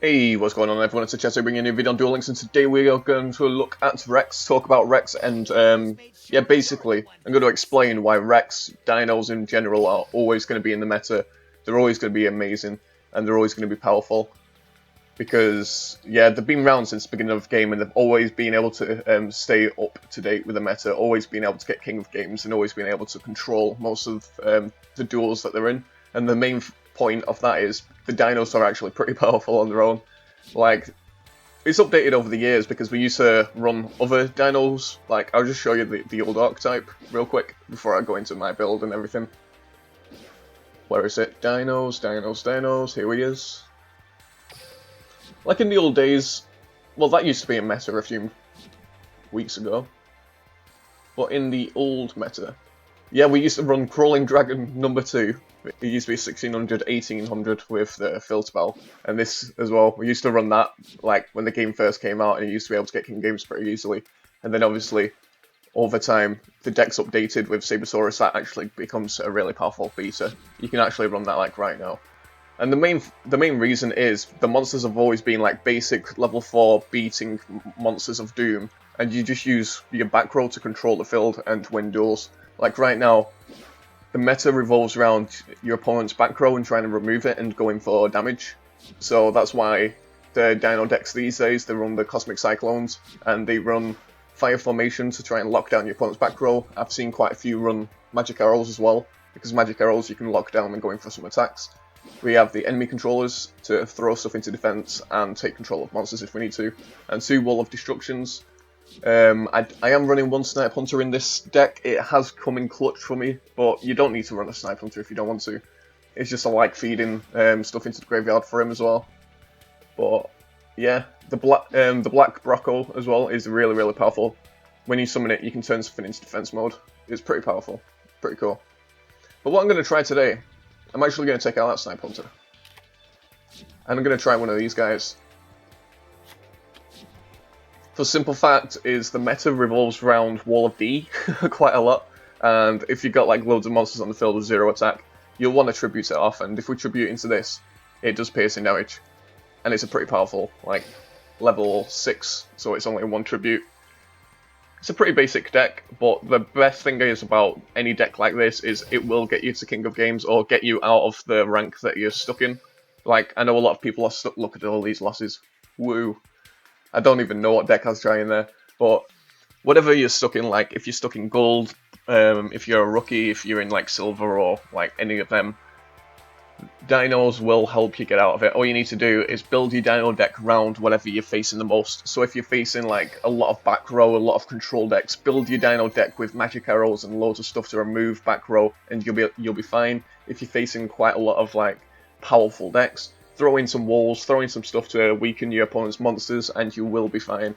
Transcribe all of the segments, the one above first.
Hey, what's going on everyone? It's Chester bringing you a video on Duel Links, and today we are going to look at Rex, talk about Rex, and yeah, basically, I'm going to explain why Rex, dinos in general, are always going to be in the meta. They're always going to be amazing, and they're always going to be powerful. Because, yeah, they've been around since the beginning of the game, and they've always been able to stay up to date with the meta, always been able to get king of games, and always been able to control most of the duels that they're in. And the main point of that is the dinos are actually pretty powerful on their own. Like, it's updated over the years because we used to run other dinos. Like, I'll just show you the old archetype real quick before I go into my build and everything. Where is it? Dinos, dinos, dinos. Here he is. Like in the old days, well, that used to be a meta a few weeks ago. But in the old meta, yeah, we used to run Crawling Dragon number 2. It used to be 1600, 1800 with the fill spell. And this as well, we used to run that like when the game first came out, and you used to be able to get king games pretty easily. And then obviously, over time, the deck's updated with Sabersaurus, that actually becomes a really powerful beta. You can actually run that like right now. And the main reason is the monsters have always been like basic level 4 beating monsters of doom, and you just use your back row to control the field and win duels. Like right now, the meta revolves around your opponent's back row and trying to remove it and going for damage. So that's why the Dino decks these days, they run the Cosmic Cyclones and they run Fire Formation to try and lock down your opponent's back row. I've seen quite a few run Magic Arrows as well, because Magic Arrows you can lock down when going for some attacks. We have the enemy controllers to throw stuff into defense and take control of monsters if we need to, and 2 Wall of Destructions. I am running 1 Snipe Hunter in this deck. It has come in clutch for me, but you don't need to run a Snipe Hunter if you don't want to. It's just I like feeding stuff into the graveyard for him as well. But yeah, the black Brocco as well is really powerful. When you summon it, you can turn something into defense mode. It's pretty powerful, pretty cool. But what I'm going to try today, I'm actually going to take out that Snipe Hunter, and I'm going to try one of these guys. The simple fact is the meta revolves around Wall of D quite a lot, and if you've got like loads of monsters on the field with 0 attack, you'll want to tribute it off, and if we tribute into this, it does piercing damage, and it's a pretty powerful, like, level 6, so it's only 1 tribute. It's a pretty basic deck, but the best thing is about any deck like this is it will get you to King of Games, or get you out of the rank that you're stuck in. Like, I know a lot of people are stuck, look at all these losses, woo. I don't even know what deck I was trying there, but whatever you're stuck in, like if you're stuck in gold, if you're a rookie, if you're in like silver or like any of them, dinos will help you get out of it. All you need to do is build your dino deck around whatever you're facing the most. So if you're facing like a lot of back row, a lot of control decks, build your dino deck with magic arrows and loads of stuff to remove back row, and you'll be fine. If you're facing quite a lot of like powerful decks, throw in some walls, throw in some stuff to weaken your opponent's monsters, and you will be fine.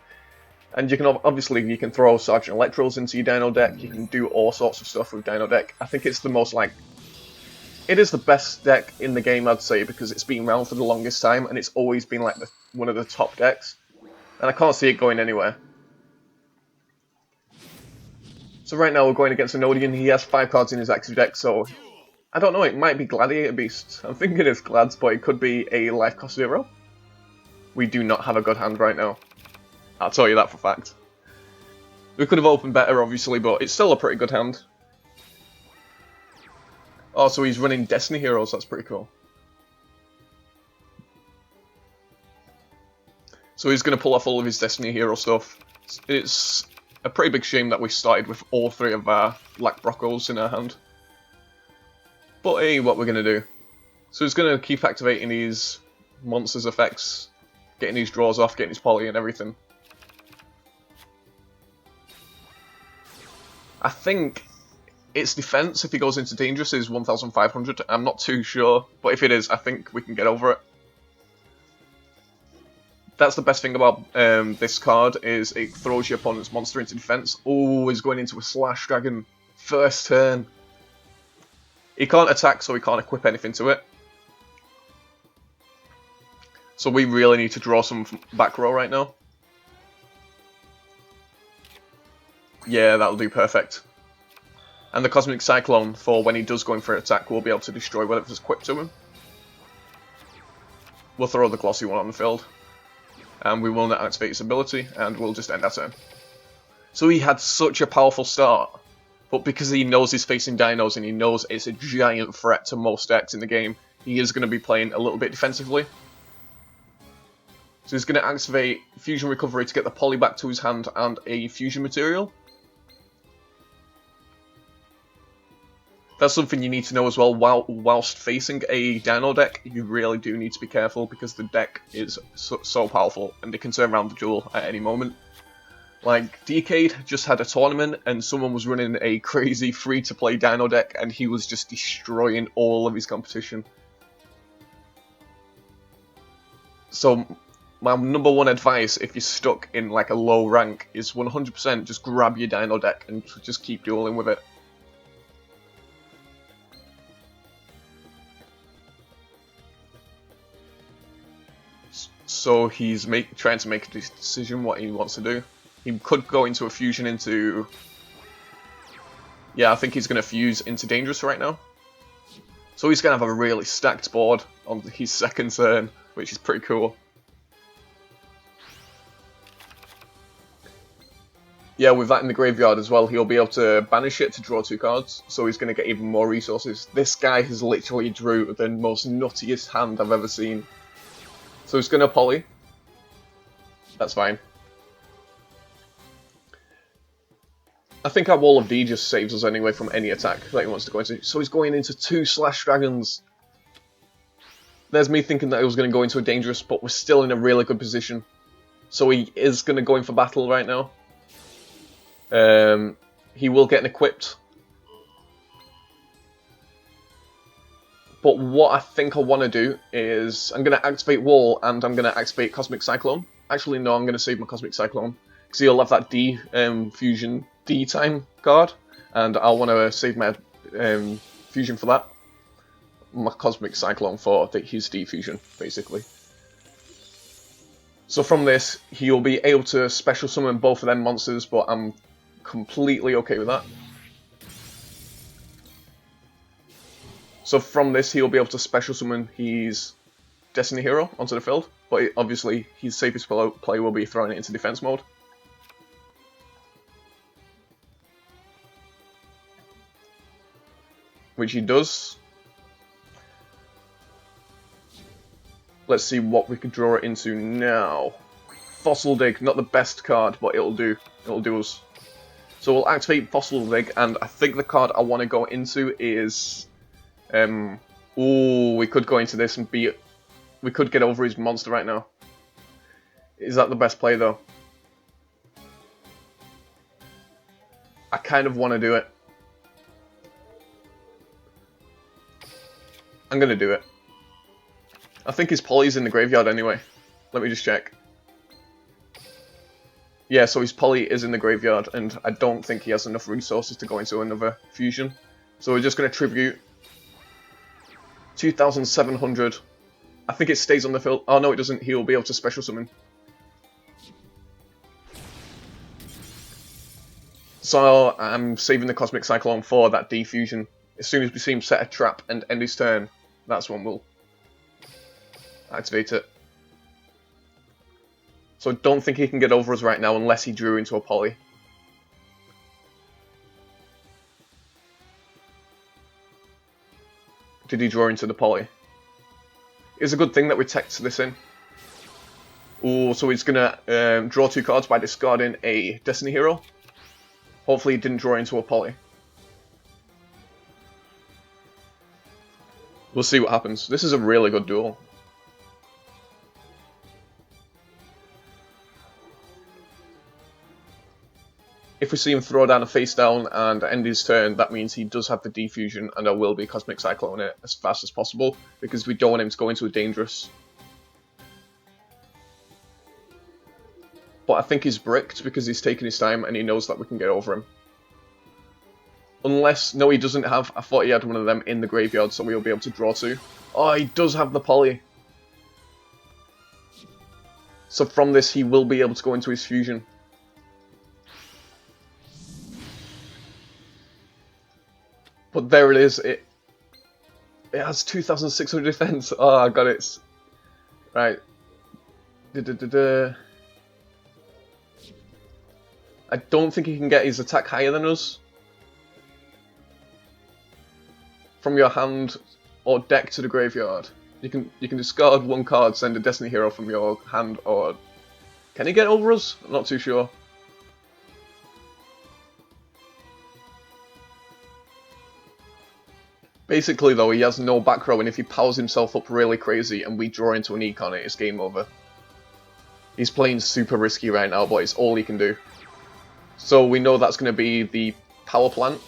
And you can obviously you can throw Sergeant Electros into your Dino deck. You can do all sorts of stuff with Dino deck. I think it's the most like, it is the best deck in the game, I'd say, because it's been around for the longest time and it's always been like one of the top decks. And I can't see it going anywhere. So right now we're going against Anodian. He has 5 cards in his active deck, so I don't know, it might be Gladiator Beast. I'm thinking it's Glads, but it could be a life cost 0. We do not have a good hand right now. I'll tell you that for a fact. We could have opened better, obviously, but it's still a pretty good hand. Oh, so he's running Destiny Heroes, that's pretty cool. So he's going to pull off all of his Destiny Hero stuff. It's a pretty big shame that we started with all 3 of our Black Broccos in our hand. But hey, what we're going to do. So he's going to keep activating these monsters' effects, getting these draws off, getting his poly and everything. I think its defense, if he goes into dangerous, is 1500. I'm not too sure, but if it is, I think we can get over it. That's the best thing about this card, is it throws your opponent's monster into defense. Oh, he's going into a Slash Dragon. First turn. He can't attack, so he can't equip anything to it. So we really need to draw some back row right now. Yeah, that'll do perfect. And the Cosmic Cyclone, for when he does go in for an attack, will be able to destroy whatever's equipped to him. we'll throw the glossy one on the field. And we will not activate his ability, and we'll just end our turn. So he had such a powerful start, but because he knows he's facing dinos and he knows it's a giant threat to most decks in the game, he is going to be playing a little bit defensively. So he's going to activate Fusion Recovery to get the poly back to his hand and a fusion material. That's something you need to know as well. Whilst facing a dino deck, you really do need to be careful because the deck is so powerful and they can turn around the duel at any moment. Like, Decade just had a tournament and someone was running a crazy free-to-play dino deck and he was just destroying all of his competition. So, my number one advice if you're stuck in like a low rank is 100% just grab your dino deck and just keep dueling with it. So he's trying to make a decision what he wants to do. He could go into a fusion into... Yeah, I think he's going to fuse into Dangerous right now. So he's going to have a really stacked board on his second turn, which is pretty cool. Yeah, with that in the graveyard as well, he'll be able to banish it to draw 2 cards, so he's going to get even more resources. This guy has literally drew the most nuttiest hand I've ever seen. So he's going to poly. That's fine. I think our Wall of D just saves us anyway from any attack that he wants to go into. So he's going into 2 Slash Dragons. There's me thinking that he was going to go into a Dangerous, but we're still in a really good position. So he is going to go in for battle right now. He will get an equipped. But what I think I want to do is I'm going to activate Wall and I'm going to activate Cosmic Cyclone. Actually, no, I'm going to save my Cosmic Cyclone because he'll have that D fusion D time card, and I'll want to save my fusion for that. My Cosmic Cyclone for his D fusion, basically. So from this, he'll be able to special summon both of them monsters, but I'm completely okay with that. So from this, he'll be able to special summon his Destiny Hero onto the field, but obviously his safest play will be throwing it into defense mode. Which he does. Let's see what we could draw it into now. Fossil Dig, not the best card, but it'll do. It'll do us. So we'll activate Fossil Dig, and I think the card I want to go into is... ooh, we could go into this and be... We could get over his monster right now. Is that the best play, though? I kind of want to do it. I'm going to do it. I think his poly's in the graveyard anyway. Let me just check. Yeah, so his poly is in the graveyard, and I don't think he has enough resources to go into another fusion. So we're just going to tribute 2,700. I think it stays on the field. Oh no, it doesn't. He'll be able to special summon. So I'm saving the Cosmic Cyclone for that D fusion. As soon as we see him set a trap and end his turn, that's when we'll activate it. So don't think he can get over us right now unless he drew into a poly. Did he draw into the poly? It's a good thing that we text this in. Ooh, so he's gonna draw 2 cards by discarding a Destiny Hero. Hopefully he didn't draw into a poly. We'll see what happens. This is a really good duel. If we see him throw down a face down and end his turn, that means he does have the defusion, and I will be Cosmic Cyclone it as fast as possible, because we don't want him to go into a Dangerous. But I think he's bricked because he's taking his time and he knows that we can get over him. Unless, no, he doesn't have. I thought he had one of them in the graveyard, so we'll be able to draw 2. Oh, he does have the poly. So from this, he will be able to go into his fusion. But there it is. It has 2,600 defense. Oh, I got it. Right. I don't think he can get his attack higher than us. From your hand or deck to the graveyard. You can discard one card, send a Destiny Hero from your hand, or can he get over us? I'm not too sure. Basically though, he has no back row, and if he powers himself up really crazy and we draw into an econ, it's game over. He's playing super risky right now, but it's all he can do. So we know that's going to be the power plant.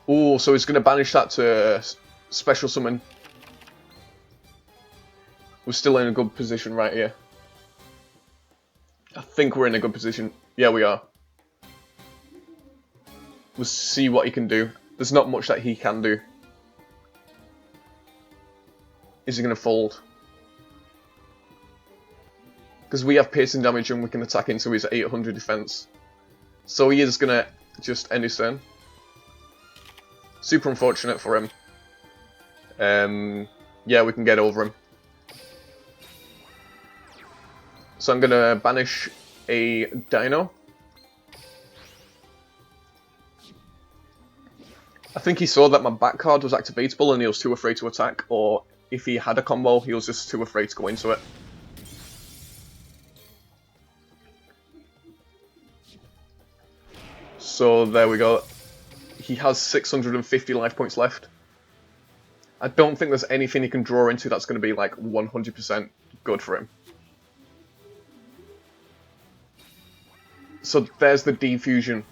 Ooh, so he's going to banish that to special summon. We're still in a good position right here. I think we're in a good position. Yeah, we are. We'll see what he can do. There's not much that he can do. Is he going to fold? Because we have piercing damage and we can attack into his 800 defense. So he is going to just end his turn. Super unfortunate for him. Yeah, we can get over him. So I'm going to banish a Dino. I think he saw that my back card was activatable and he was too afraid to attack, or if he had a combo, he was just too afraid to go into it. So there we go. He has 650 life points left. I don't think there's anything he can draw into that's going to be like 100% good for him. So there's the defusion.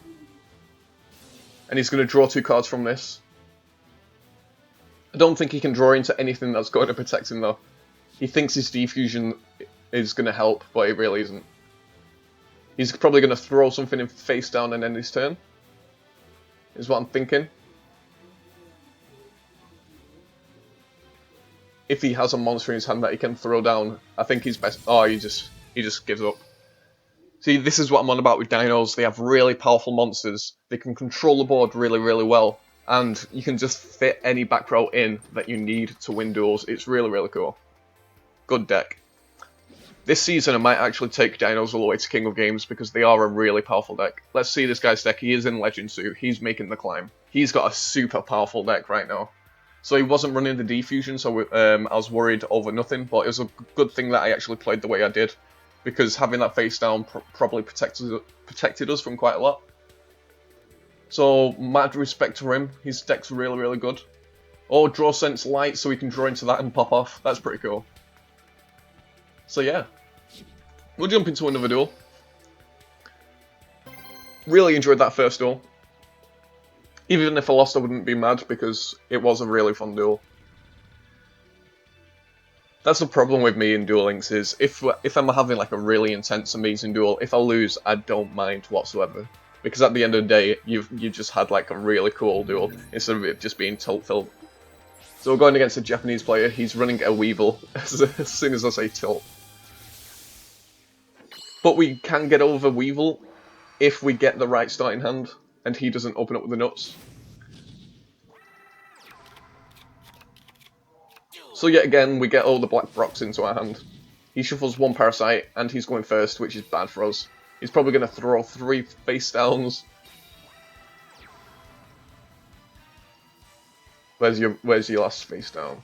And he's going to draw 2 cards from this. I don't think he can draw into anything that's going to protect him though. He thinks his defusion is going to help, but it really isn't. He's probably going to throw something in face down and end his turn. Is what I'm thinking. If he has a monster in his hand that he can throw down, I think he's best. Oh, he just gives up. See, this is what I'm on about with dinos. They have really powerful monsters. They can control the board really, really well. And you can just fit any back row in that you need to win duels. It's really, really cool. Good deck. This season I might actually take dinos all the way to King of Games because they are a really powerful deck. Let's see this guy's deck. He is in Legend Suit. He's making the climb. He's got a super powerful deck right now. So he wasn't running the defusion, so I was worried over nothing. But it was a good thing that I actually played the way I did, because having that face down probably protected us from quite a lot. So mad respect to him. His deck's really, really good. Oh, draw Sense Light so he can draw into that and pop off. That's pretty cool. So yeah, we'll jump into another duel. Really enjoyed that first duel. Even if I lost, I wouldn't be mad because it was a really fun duel. That's the problem with me in Duel Links is if I'm having like a really intense, amazing duel, if I lose, I don't mind whatsoever. Because at the end of the day, you just had like a really cool duel instead of it just being tilt-filled. So we're going against a Japanese player. He's running a Weevil as soon as I say tilt. But we can get over Weevil if we get the right starting hand and he doesn't open up with the nuts. So yet again, we get all the Black Brocs into our hand. He shuffles 1 Parasite and he's going first, which is bad for us. He's probably going to throw 3 face downs. Where's your last face down?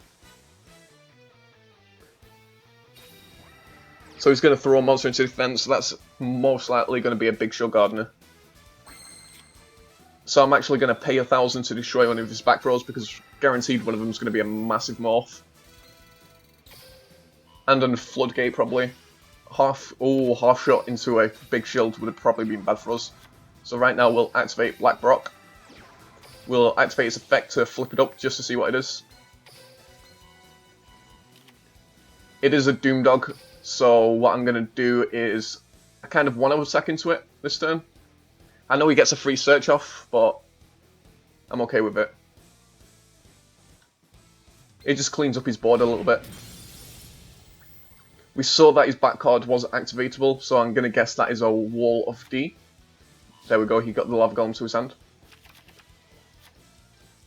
So he's going to throw a monster into defense, so that's most likely going to be a Big Show Gardener. So I'm actually going to pay 1,000 to destroy one of his back rows because guaranteed one of them is going to be a massive morph. And on Floodgate probably. Half shot into a big shield would have probably been bad for us. So right now we'll activate Black Brock. We'll activate its effect to flip it up just to see what it is. It is a Doom Dog, so what I'm going to do is I kind of want to attack into it this turn. I know he gets a free search off, but I'm okay with it. It just cleans up his board a little bit. We saw that his back card was activatable, so I'm going to guess that is a Wall of D. There we go, he got the Lava Golem to his hand.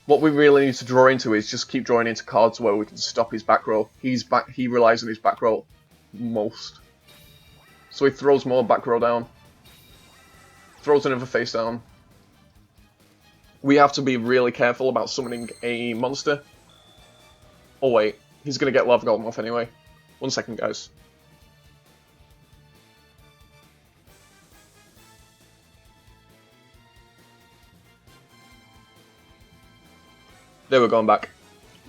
What we really need to draw into is just keep drawing into cards where we can stop his back row. He relies on his back row most. So he throws more back row down. Throws another face down. We have to be really careful about summoning a monster. Oh wait, he's going to get Lava Golem off anyway. 1 second, guys. There, we're going back.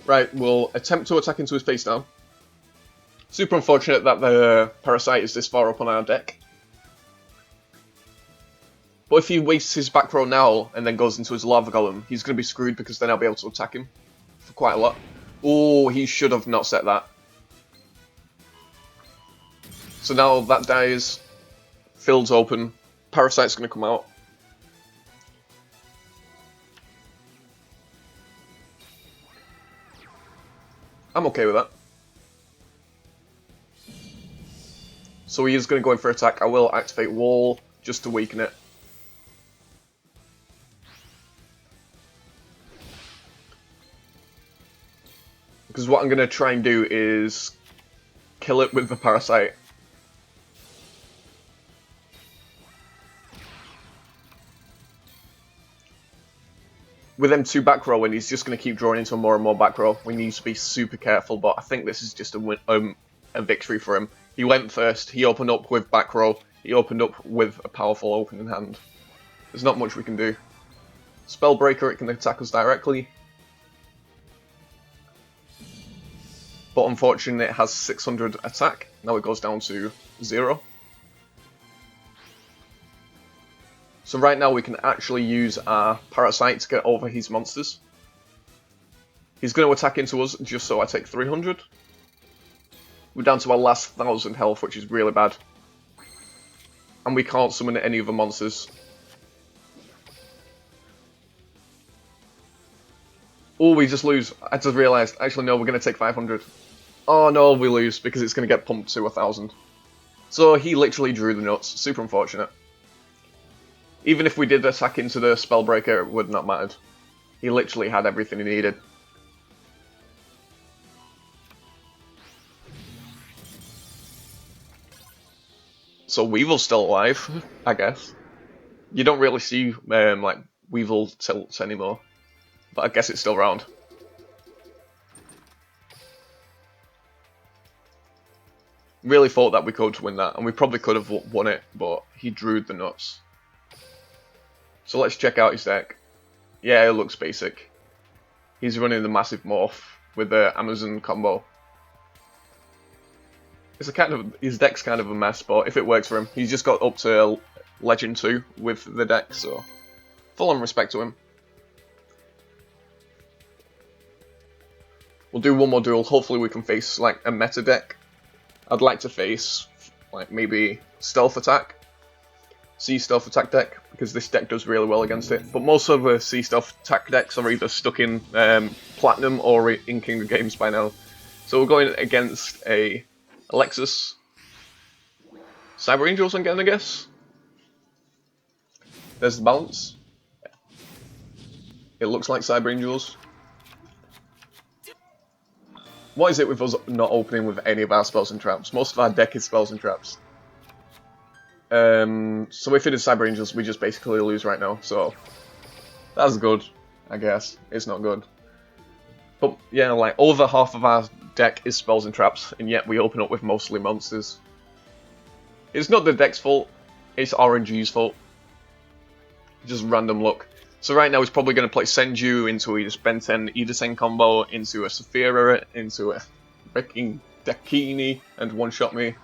Right, we'll attempt to attack into his face now. Super unfortunate that the Parasite is this far up on our deck. But if he wastes his back row now and then goes into his Lava Golem, he's going to be screwed because then I'll be able to attack him for quite a lot. Oh, he should have not set that. So now that dies, field's open, Parasite's going to come out. I'm okay with that. So he is going to go in for attack. I will activate Wall just to weaken it. Because what I'm going to try and do is kill it with the Parasite. With them 2 back row, and he's just going to keep drawing into more and more back row. We need to be super careful, but I think this is just a victory for him. He went first, he opened up with back row, he opened up with a powerful opening hand. There's not much we can do. Spellbreaker, it can attack us directly. But unfortunately it has 600 attack, now it goes down to 0. So right now we can actually use our Parasite to get over his monsters. He's going to attack into us just so I take 300. We're down to our last 1000 health, which is really bad. And we can't summon any other monsters. Oh, we just lose. I just realised. Actually, no, we're going to take 500. Oh no, we lose because it's going to get pumped to 1000. So he literally drew the nuts. Super unfortunate. Even if we did attack into the Spellbreaker, it would not matter. He literally had everything he needed. So Weevil's still alive, I guess. You don't really see like Weevil tilts anymore, but I guess it's still around. Really thought that we could win that, and we probably could have won it, but he drew the nuts. So let's check out his deck. Yeah, it looks basic. He's running the Massive Morph with the Amazon combo. It's his deck's kind of a mess, but if it works for him, he's just got up to Legend 2 with the deck, so full on respect to him. We'll do one more duel. Hopefully we can face like a meta deck. I'd like to face like maybe Stealth Attack. Sea Stealth Attack deck, because this deck does really well against it. But most of the Sea Stealth Attack decks are either stuck in Platinum or in King of Games by now. So we're going against a Alexis. Cyber Angels, I'm gonna guess. There's the balance. It looks like Cyber Angels. What is it with us not opening with any of our spells and traps? Most of our deck is spells and traps. So if it is Cyber Angels, we just basically lose right now, so that's good, I guess. It's not good. But yeah, like over half of our deck is spells and traps, and yet we open up with mostly monsters. It's not the deck's fault, it's RNG's fault. Just random luck. So right now he's probably going to play Senju into his Ben 10 Edisen combo, into a Saphira, into a freaking Dakini, and one-shot me.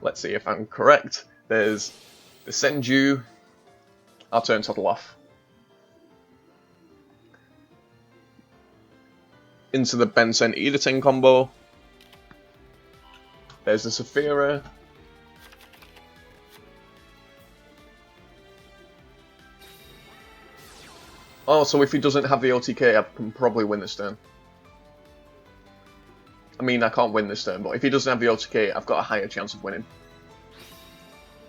Let's see if I'm correct. There's the Senju. I'll turn Toddle off. Into the Ben 10 Edisen combo. There's the Saphira. Oh, so if he doesn't have the OTK, I can probably win this turn. I mean, I can't win this turn, but if he doesn't have the OTK, I've got a higher chance of winning.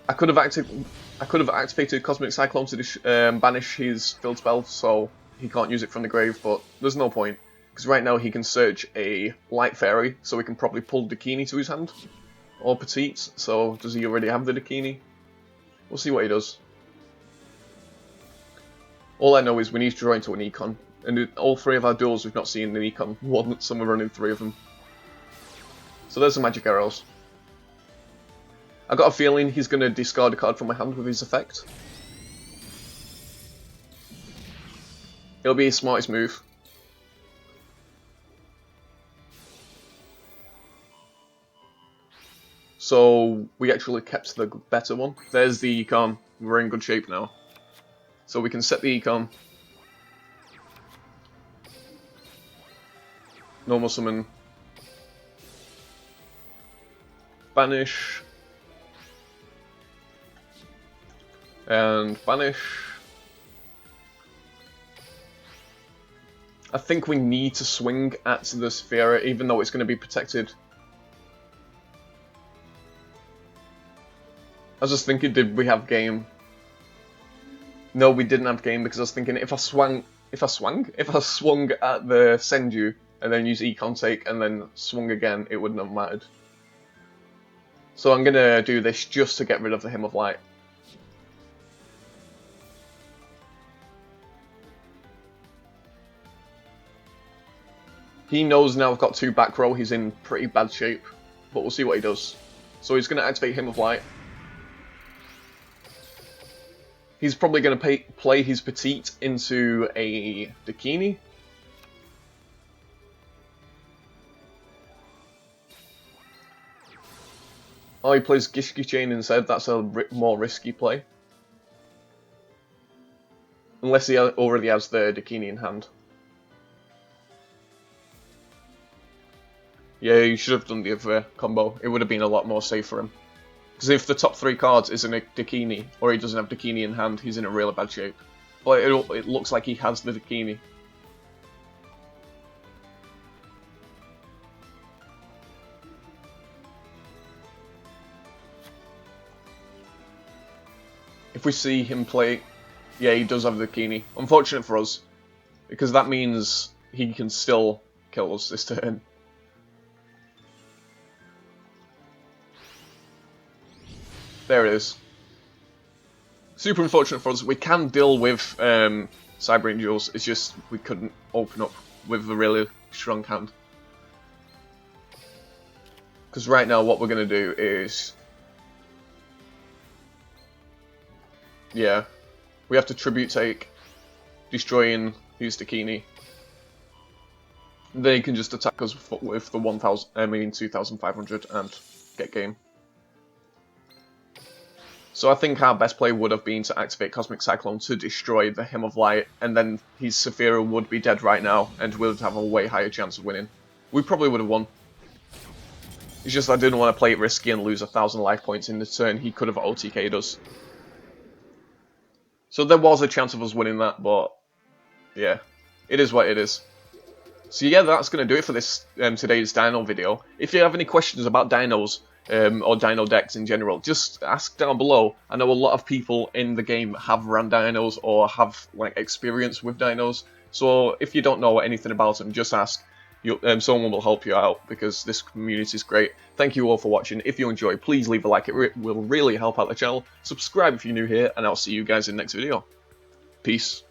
I could have activated Cosmic Cyclone to banish his field spell, so he can't use it from the grave, but there's no point. Because right now he can search a Light Fairy, so he can probably pull Dakini to his hand. Or Petite, so does he already have the Dakini? We'll see what he does. All I know is we need to draw into an Econ. And in all three of our duels we've not seen an Econ once, and we're running 3 of them. So there's the Magic Arrows. I got a feeling he's going to discard a card from my hand with his effect. It'll be his smartest move. So we actually kept the better one. There's the Econ. We're in good shape now. So we can set the Econ. Normal summon. Banish. And banish. I think we need to swing at the Sphera, even though it's going to be protected. I was just thinking, did we have game? No, we didn't have game because I was thinking if I swung at the Senju and then use Econ take and then swung again, it wouldn't have mattered. So I'm gonna do this just to get rid of the Hymn of Light. He knows now I've got 2 back row, he's in pretty bad shape, but we'll see what he does. So he's gonna activate Hymn of Light. He's probably going to play his Petite into a Dakini. Oh, he plays Gishki Chain instead. That's a more risky play. Unless he already has the Dakini in hand. Yeah, you should have done the other combo. It would have been a lot more safe for him. Because if the top 3 cards isn't a Dakini, or he doesn't have Dakini in hand, he's in a really bad shape. But it looks like he has the Dakini. If we see him play, yeah, he does have the Dakini. Unfortunate for us, because that means he can still kill us this turn. There it is. Super unfortunate for us. We can deal with Cyber Duels, it's just we couldn't open up with a really strong hand. Because right now what we're going to do is... yeah, we have to Tribute Take, destroying his Dakini. They can just attack us with the 2,500 and get game. So I think our best play would have been to activate Cosmic Cyclone to destroy the Hymn of Light, and then his Saphira would be dead right now, and we would have a way higher chance of winning. We probably would have won. It's just I didn't want to play it risky and lose 1,000 life points in the turn he could have OTK'd us. So there was a chance of us winning that, but yeah, it is what it is. So yeah, that's going to do it for this today's Dino video. If you have any questions about Dinos, or Dino decks in general, just ask down below. I know a lot of people in the game have ran Dinos or have like experience with Dinos, so if you don't know anything about them, just ask. Someone will help you out because this community is great. Thank you all for watching. If you enjoy, please leave a like, it will really help out the channel. Subscribe if you're new here, and I'll see you guys in the next video. Peace.